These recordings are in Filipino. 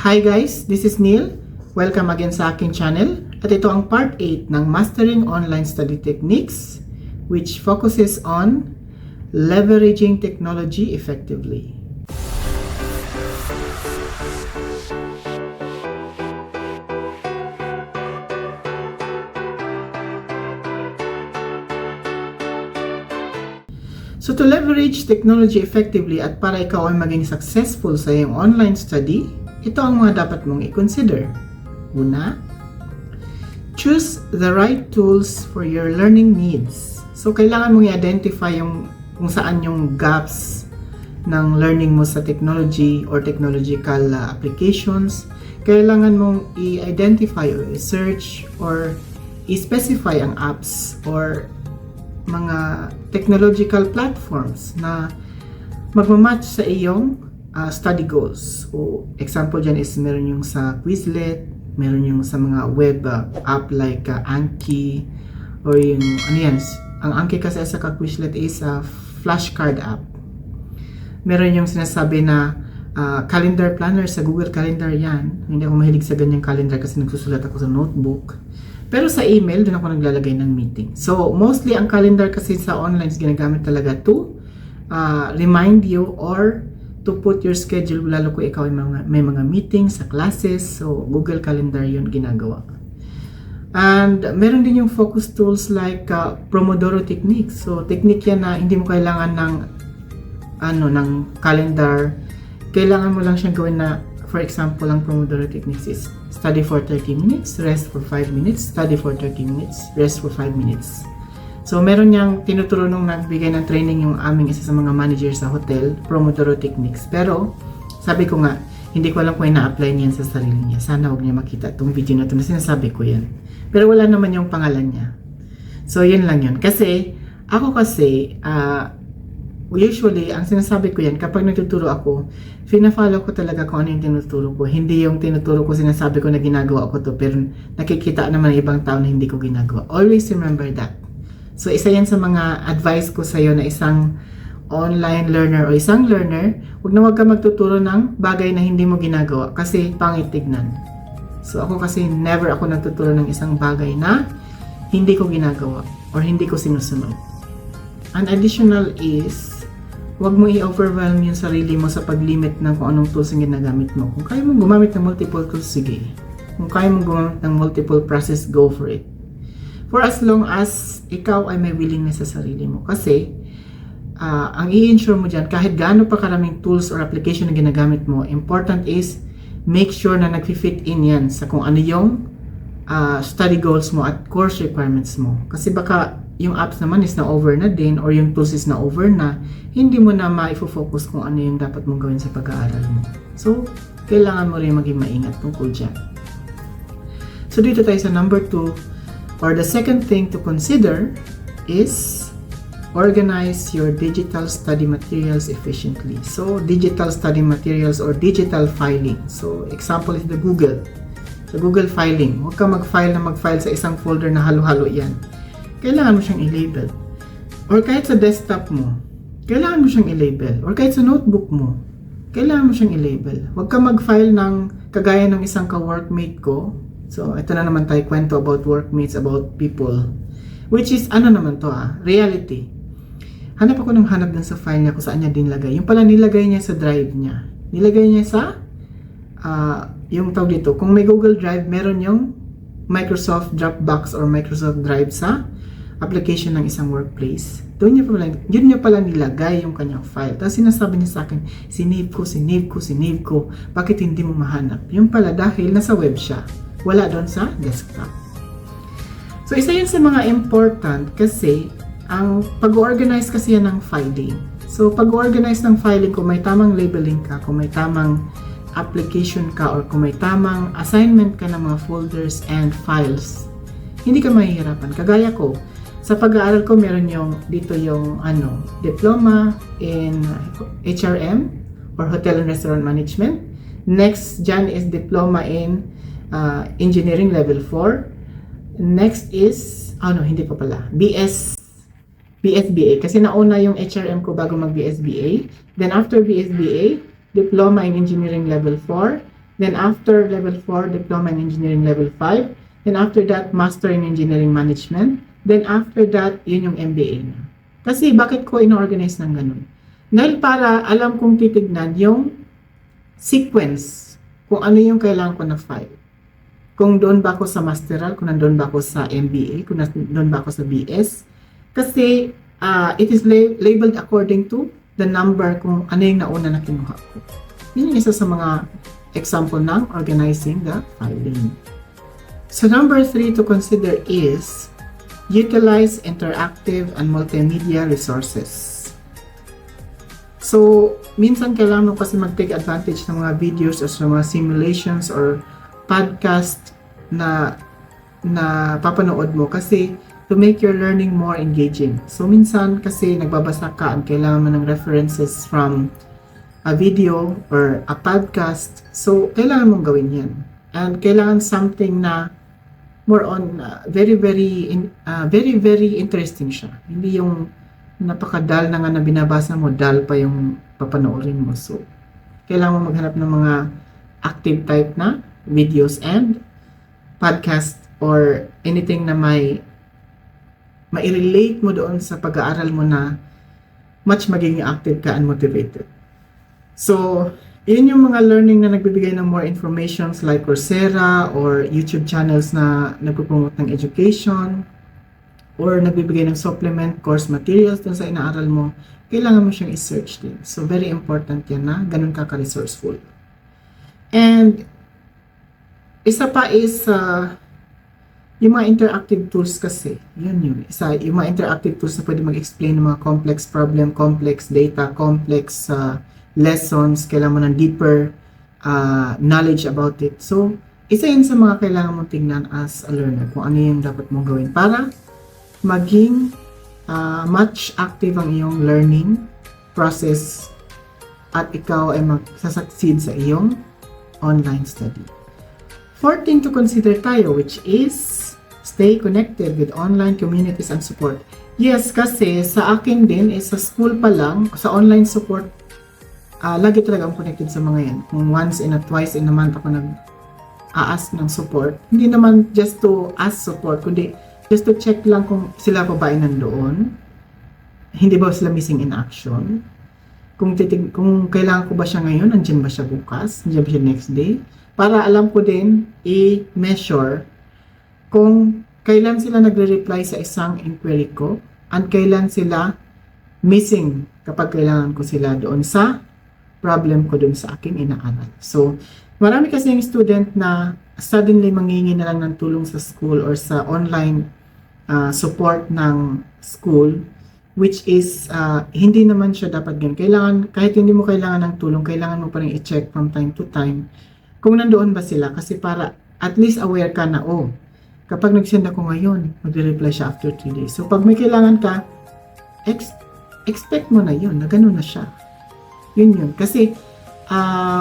Hi guys, this is Neil. Welcome again sa aking channel. At ito ang part 8 ng Mastering Online Study Techniques, which focuses on leveraging technology effectively. So to leverage technology effectively at para ikaw ay maging successful sa iyong online study, ito ang mga dapat mong i-consider. Una, choose the right tools for your learning needs. So kailangan mong i-identify kung saan yung gaps ng learning mo sa technology or technological applications. Kailangan mong i-identify or i-search or i-specify ang apps or mga technological platforms na magmamatch sa iyong study goals. O example dyan is meron yung sa Quizlet, meron yung sa mga web app like Anki, or yung ano yan, ang Anki kasi sa Quizlet is a flashcard app. Meron yung sinasabi na calendar planner sa Google Calendar yan. Hindi ako mahilig sa ganyang calendar kasi nagsusulat ako sa notebook. Pero sa email, doon ako naglalagay ng meeting. So, mostly ang calendar kasi sa online is ginagamit talaga to remind you or to put your schedule, lalo kung ikaw may mga meetings sa classes. So, Google Calendar yun ginagawa. And meron din yung focus tools like Pomodoro techniques. So, technique yan na hindi mo kailangan ng calendar. Kailangan mo lang siyang gawin na, for example, ang Pomodoro techniques is study for 30 minutes, rest for 5 minutes, study for 30 minutes, rest for 5 minutes. So, meron niyang tinuturo nung nagbigay ng training yung aming isa sa mga manager sa hotel, Pomodoro techniques. Pero, sabi ko nga, hindi ko alam kung ina-apply niyan sa sarili niya. Sana huwag niya makita itong video na ito na sinasabi ko yan. Pero wala naman yung pangalan niya. So, yun lang yun. Kasi, ako kasi, usually, ang sinasabi ko yan, kapag nagtuturo ako, fina-follow ko talaga kung ano yung tinuturo ko. Hindi yung tinuturo ko, sinasabi ko na ginagawa ko to, pero nakikita naman ng ibang tao na hindi ko ginagawa. Always remember that. So, isa yan sa mga advice ko sa'yo na isang online learner o isang learner, huwag ka magtuturo ng bagay na hindi mo ginagawa kasi pangit tignan. So, ako kasi never ako nagtuturo ng isang bagay na hindi ko ginagawa or hindi ko sinusunod. An additional is, huwag mo i-overwhelm yung sarili mo sa pag-limit ng kung anong tools ang ginagamit mo. Kung kaya mong gumamit ng multiple tools, sige. Kung kaya mong gumamit ng multiple process, go for it. For as long as ikaw ay may willingness sa sarili mo. Kasi, ang i-ensure mo dyan, kahit gaano pa karaming tools or application na ginagamit mo, important is, make sure na nag-fit in yan sa kung ano yung study goals mo at course requirements mo. Kasi baka yung apps naman is na over na din or yung tools is na over na, hindi mo na ma-focus kung ano yung dapat mong gawin sa pag-aaral mo. So, kailangan mo rin maging maingat tungkol dyan. So, dito tayo sa number 2, or the second thing to consider is organize your digital study materials efficiently. So, digital study materials or digital filing. So, example is the Google. So, Google filing. Huwag ka mag-file sa isang folder na halo-halo yan. Kailangan mo siyang i-label. Or kahit sa desktop mo, kailangan mo siyang i-label. Or kahit sa notebook mo, kailangan mo siyang i-label. Huwag ka mag-file ng kagaya ng isang ka-workmate ko. So, ito na naman tayo kwento about workmates, about people. Which is, ano naman to reality. Hanap ako ng hanap dun sa file niya kung saan niya dinlagay. Yung pala nilagay niya sa drive niya. Nilagay niya sa, yung tawag dito, kung may Google Drive, meron yung Microsoft Dropbox or Microsoft Drive sa application ng isang workplace. Doon niya pala nilagay yung kanyang file. Tapos sinasabi niya sa akin, sinave ko. Bakit hindi mo mahanap? Yung pala dahil nasa web siya. Wala doon sa desktop. So, isa yun sa mga important kasi ang pag-organize kasi yan ng filing. So, pag-organize ng filing, kung may tamang labeling ka, kung may tamang application ka, or kung may tamang assignment ka ng mga folders and files, hindi ka mahihirapan. Kagaya ko, sa pag-aaral ko, meron dito yung diploma in HRM or Hotel and Restaurant Management. Next dyan is diploma in Engineering Level 4. Next is, hindi pa pala, BSBA. Kasi nauna yung HRM ko bago mag-BSBA. Then after BSBA, Diploma in Engineering Level 4. Then after level 4, Diploma in Engineering level 5. Then after that, Master in Engineering Management. Then after that, yun yung MBA na. Kasi bakit ko ino-organize ng ganun? Dahil para alam kong titignan yung sequence, kung ano yung kailangan ko na file. Kung doon ba ako sa masteral, kung nandun ba ako sa MBA, kung nandun ba ako sa BS. Kasi it is labeled according to the number kung ano yung nauna na kinuha ko. Yun yung isa sa mga example ng organizing the filing. So number 3 to consider is utilize interactive and multimedia resources. So, minsan kailangan mo kasi mag-take advantage ng mga videos o sa mga simulations or podcast na papanood mo kasi to make your learning more engaging. So, minsan kasi nagbabasa ka at kailangan mo ng references from a video or a podcast. So, kailangan mong gawin yan. And kailangan something na more on very interesting siya. Hindi yung napaka-dull na nga na binabasa mo, dull pa yung papanoorin mo. So, kailangan mo maghanap ng mga active type na videos and podcast or anything na mai-relate mo doon sa pag-aaral mo na much magiging active ka and motivated. So, yun yung mga learning na nagbibigay ng more informations like Coursera or YouTube channels na nagpo-promote ng education or nagbibigay ng supplement course materials dun sa inaaral mo, kailangan mo siyang i-search din. So, very important yan na ganun ka-resourceful. And, isa pa is, yung mga interactive tools kasi, yun. Yung mga interactive tools na pwede mag-explain ng mga complex problem, complex data, complex lessons, kailangan mo ng deeper knowledge about it. So, isa yun sa mga kailangan mong tingnan as a learner, kung ano yung dapat mong gawin para maging much active ang iyong learning process at ikaw ay magsasucceed sa iyong online study. Fourth thing to consider tayo, which is stay connected with online communities and support. Yes, kasi sa akin din, sa school pa lang, sa online support, lagi talaga akong connected sa mga yan. Kung once and twice in a month ako nag-a-ask ng support, hindi naman just to ask support, kundi just to check lang kung sila pa ba ay nandoon, hindi ba sila missing in action, kung kailangan ko ba siya ngayon, nandiyan ba siya bukas, nandiyan ba siya next day, para alam ko din i-measure kung kailan sila nagre-reply sa isang inquiry ko and kailan sila missing kapag kailangan ko sila doon sa problem ko doon sa aking inaaral. So, marami kasi yung student na suddenly manghingi na lang ng tulong sa school or sa online support ng school, which is hindi naman siya dapat ganun. Kailangan, kahit hindi mo kailangan ng tulong, kailangan mo pa rin i-check from time to time kung nandoon ba sila, kasi para at least aware ka na, kapag nag-send ako ngayon, magre-reply siya after 3 days. So, pag may kailangan ka, expect mo na yun, na ganun na siya. Yun. Kasi,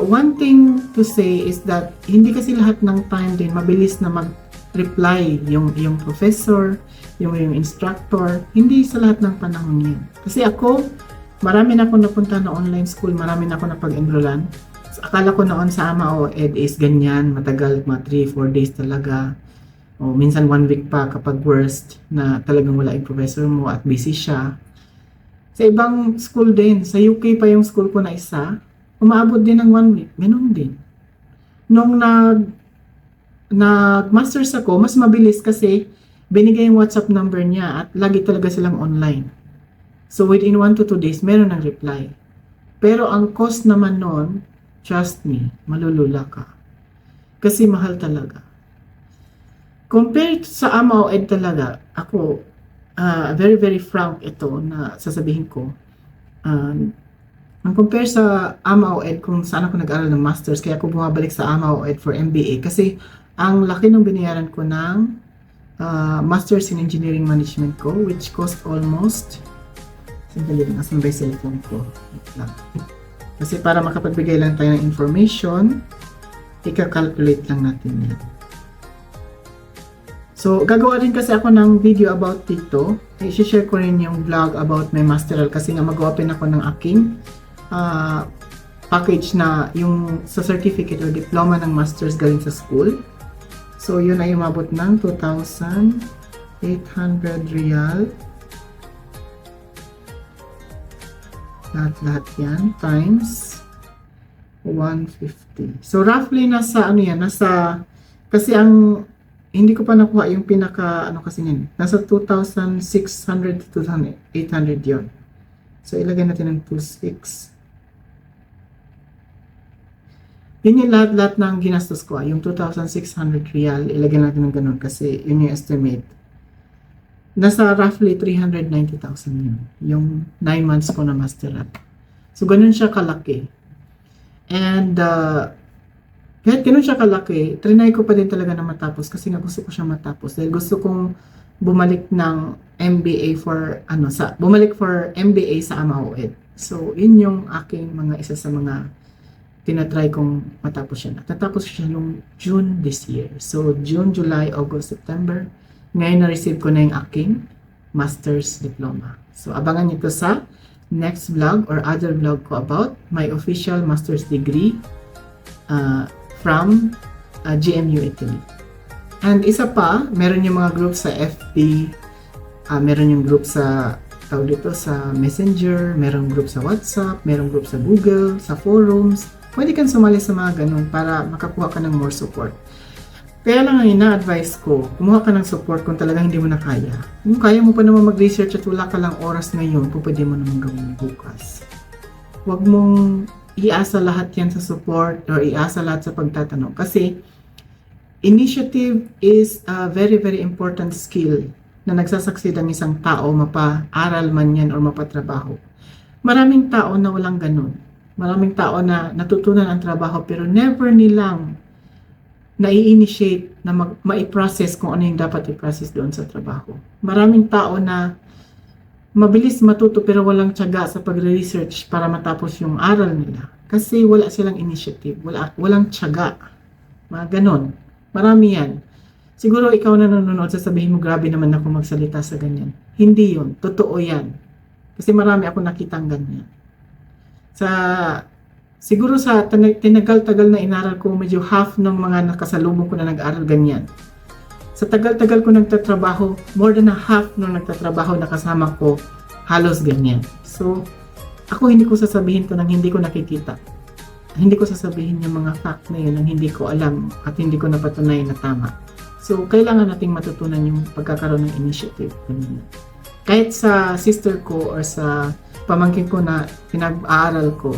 one thing to say is that, hindi kasi lahat ng time din, mabilis na mag-reply yung professor, yung instructor, hindi sa lahat ng panahon yan. Kasi ako, marami na ako napunta na online school, marami na ako napag-enrollan. So, akala ko noon sa AMA Ed is ganyan, matagal, mga 3-4 days talaga. O minsan 1 week pa kapag worst, na talagang wala yung professor mo at busy siya. Sa ibang school din, sa UK pa yung school ko na isa, umaabot din ng 1 week, ganun din. Nung nag-masters ako, mas mabilis kasi binigay yung WhatsApp number niya at lagi talaga silang online. So within 1 to 2 days, meron ng reply. Pero ang cost naman nun, trust me, malulula ka. Kasi mahal talaga. Compared sa AMA Ed talaga, ako, very frank ito na sasabihin ko. Ang compare sa AMA Ed kung saan ako nag-aral ng masters, kaya ako bumabalik sa AMA Ed for MBA kasi ang laki ng binayaran ko ng masters in engineering management ko, which cost almost, sandali lang, asan ba yung cellphone ko? Kasi para makapagbigay lang tayo ng information, ika-calculate lang natin yan. So, gagawa rin kasi ako ng video about dito. I-share ko rin yung vlog about my masteral kasi nga mag-open ako ng aking package na yung sa certificate or diploma ng master's galing sa school. So, yun ay umabot ng 2,800 real. Lahat-lahat yan times 150. So, roughly nasa ano yan, kasi ang hindi ko pa nakuha yung pinaka kasi yan. Nasa 2,600 to 2,800 yun. So, ilagay natin ng 2,600. Yun yung lahat-lahat ng ginastos ko. Yung 2,600 real, ilagay natin ng ganun kasi yun yung estimate. Nasa roughly 390,000 yun. Yung 9 months ko na masterat. So, ganun siya kalaki. And, kahit ganun siya kalaki, trinay ko pa din talaga na matapos kasi nga gusto ko siya matapos. Dahil gusto kong bumalik ng MBA bumalik for MBA sa AMAOED. So, yun yung aking isa sa mga tinatry kong matapos siya. Tatapos siya nung June this year. So, June, July, August, September. Ngayon na-receive ko na yung aking master's diploma. So, abangan nyo ito sa next vlog or other vlog ko about my official master's degree from GMU Italy. And isa pa, meron yung mga group sa FB, meron yung group sa sa Messenger, meron group sa WhatsApp, meron group sa Google, sa forums. Pwede kang sumali sa mga ganun para makakuha ka ng more support. Kaya lang ang ina-advise ko, kumuha ka ng support kung talagang hindi mo na kaya. Kung kaya mo pa naman mag-research at wala ka lang oras ngayon, pwede mo naman gawin bukas. Huwag mong iasa lahat yan sa support or iasa lahat sa pagtatanong. Kasi initiative is a very, very important skill na nagsasucceed ang isang tao, mapa-aral man yan or mapatrabaho. Maraming tao na walang ganun. Maraming tao na natutunan ang trabaho pero never nilang nai-initiate na ma-process kung ano yung dapat i-process doon sa trabaho. Maraming tao na mabilis matuto pero walang tiyaga sa pagre-research para matapos yung aral nila. Kasi wala silang initiative, walang tiyaga. Mga ganon. Marami yan. Siguro ikaw na nanonood, sasabihin mo, grabe naman ako magsalita sa ganyan. Hindi yun. Totoo yan. Kasi marami ako nakitang ganyan. Siguro sa tinagal-tagal na inaral ko, medyo half ng mga nakasalubong ko na nag-aral ganyan. Sa tagal-tagal ko nagtatrabaho, more than a half ng nagtatrabaho na kasama ko, halos ganyan. So, ako hindi ko sasabihin to nang hindi ko nakikita. Hindi ko sasabihin yung mga fact na yun nang hindi ko alam at hindi ko napatunay na tama. So, kailangan nating matutunan yung pagkakaroon ng initiative. Kahit sa sister ko or sa pamangkin ko na pinag-aaral ko,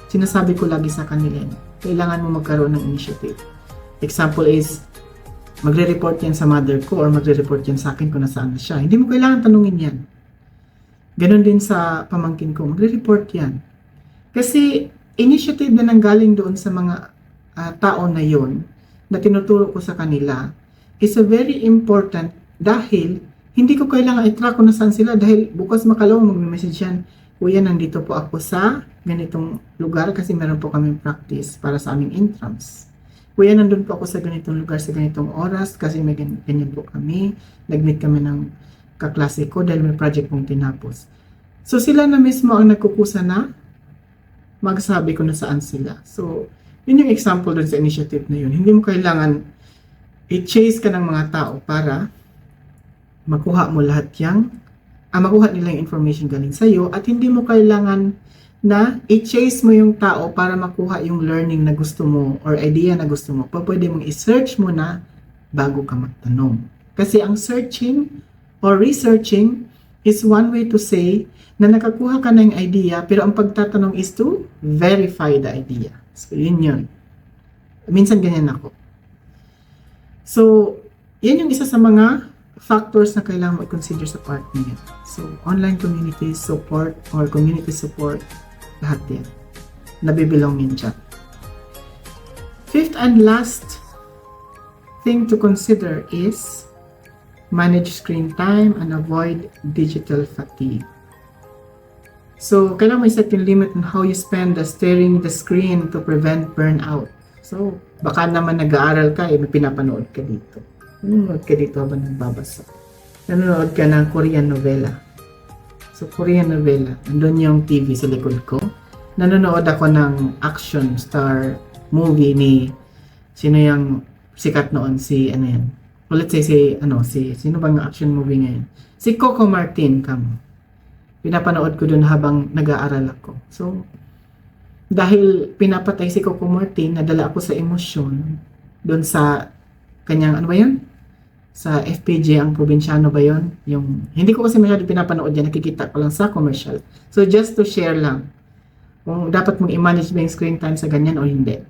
sinasabi ko lagi sa kanila, kailangan mo magkaroon ng initiative. Example is, magre-report yan sa mother ko or magre-report yan sa akin kung nasaan na siya. Hindi mo kailangan tanungin yan. Ganon din sa pamangkin ko, magre-report yan. Kasi initiative na nanggaling doon sa mga tao na yon na tinuturo ko sa kanila is a very important dahil hindi ko kailangan i-track kung nasaan sila dahil bukas makalaw mag-message yan, kuya, nandito po ako sa ganitong lugar kasi meron po kami practice para sa aming intrams. Kuya, nandun po ako sa ganitong lugar sa ganitong oras kasi may ganyan po kami. Nag-meet kami ng kaklase ko dahil may project pong tinapos. So sila na mismo ang nagkukusa na magsabi ko na saan sila. So, yun yung example dun sa initiative na yun. Hindi mo kailangan i-chase ka ng mga tao para makuha mo lahat makuha nila yung information galing sa'yo at hindi mo kailangan na i-chase mo yung tao para makuha yung learning na gusto mo or idea na gusto mo. Pwede mong i-search mo na bago ka magtanong. Kasi ang searching or researching is one way to say na nakakuha ka ng idea pero ang pagtatanong is to verify the idea. So, yun. Minsan ganyan ako. So, yan yung isa sa mga factors na kailangan mo i-consider sa part niya. So, online community support or community support, lahat yan. Nabibilong din dyan. Fifth and last thing to consider is manage screen time and avoid digital fatigue. So, kailangan mo i-set yung limit on how you spend staring the screen to prevent burnout. So, baka naman nag-aaral ka, may pinapanood ka dito. Nanonood ka dito habang nagbabasa. Nanonood ka ng Korean novela. So, Korean novela. Nandun yung TV sa likod ko. nanonood ako ng action star movie ni sino yung sikat noon, si ano yan. Well, let's say si sino bang action movie ngayon? Si Coco Martin kamo. Pinapanood ko dun habang nag-aaral ako. So dahil pinapatay si Coco Martin, nadala ako sa emosyon doon sa kanyang ano ba 'yun? Sa FPJ ang probinsyano ba 'yon? Yung hindi ko kasi masyado pinapanood yan, nakikita ko lang sa commercial. So just to share lang kung dapat mong i-manage ba yung screen time sa ganyan o hindi.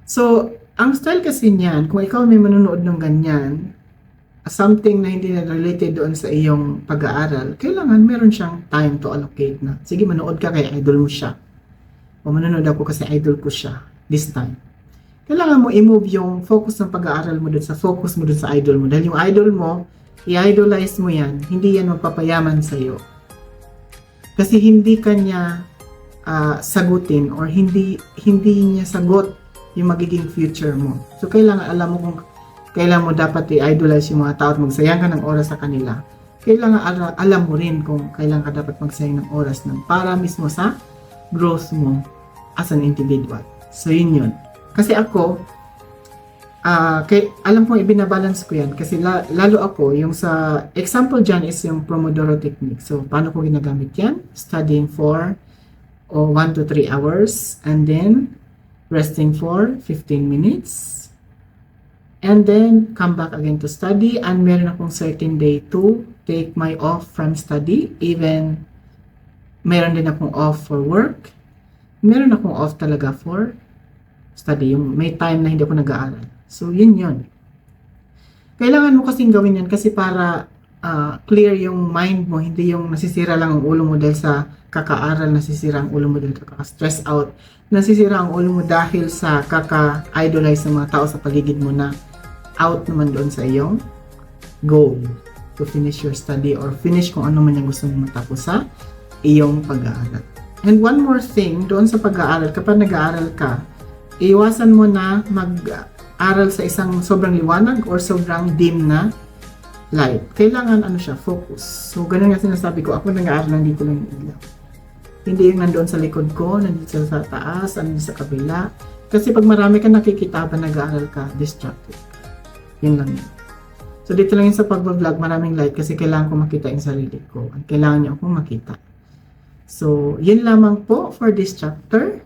So, ang style kasi niyan, kung ikaw may manonood ng ganyan, something na hindi na related doon sa iyong pag-aaral, kailangan meron siyang time to allocate na. Sige, manood ka kay idol mo siya. O manonood ako kasi idol ko siya this time. Kailangan mo i-move yung focus ng pag-aaral mo doon sa focus mo doon sa idol mo. Dahil yung idol mo, i-idolize mo yan, hindi yan magpapayaman sa'yo. Kasi hindi kanya sagutin or hindi niya sagot yung magiging future mo. So, kailangan alam mo kung kailan mo dapat i-idolize yung mga tao at magsayang ka ng oras sa kanila. Kailangan alam mo rin kung kailan ka dapat magsayang ng oras para mismo sa growth mo as an individual. So, yun. Kasi ako, alam ko ibinabalance ko yan kasi lalo ako, yung sa example dyan is yung Pomodoro technique. So, paano ko ginagamit yan? Studying for 1 to 3 hours and then resting for 15 minutes and then come back again to study, and meron akong certain day to take my off from study. Even meron din akong off for work. Meron akong off talaga for study, yung may time na hindi ako nag-aaral. So, yun. Kailangan mo kasing gawin yan kasi para clear yung mind mo, hindi yung nasisira lang ang ulo mo dahil sa kaka-aral, nasisira ang ulo mo dahil kaka-stress out, nasisira ang ulo mo dahil sa kaka-idolize ng mga tao sa paligid mo na out naman doon sa iyong goal to finish your study or finish kung ano man yung gusto mo matapos sa iyong pag-aaral. And one more thing, doon sa pag-aaral, kapag nag-aaral ka, iwasan mo na mag-aral sa isang sobrang liwanag or sobrang dim na light. Kailangan focus. So, ganun nga sinasabi ko, ako nag-aaral nandito lang yung ilaw. Hindi yung nandoon sa likod ko, nandito sa taas, nandito sa kabila. Kasi pag marami ka nakikita pa nag-aaral ka, distracted. Yun lang yun. So, dito lang yun sa pag-vlog, maraming light kasi kailangan ko makita yung sarili ko. At kailangan niyo akong makita. So, yun lamang po for this chapter.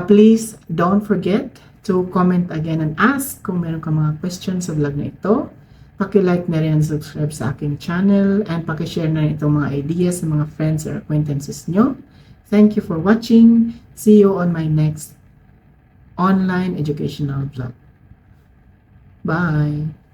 Please don't forget to comment again and ask kung meron ka mga questions sa vlog na ito. Paki-like na rin and subscribe sa aking channel and paki-share na rin itong mga ideas sa mga friends or acquaintances nyo. Thank you for watching. See you on my next online educational vlog. Bye!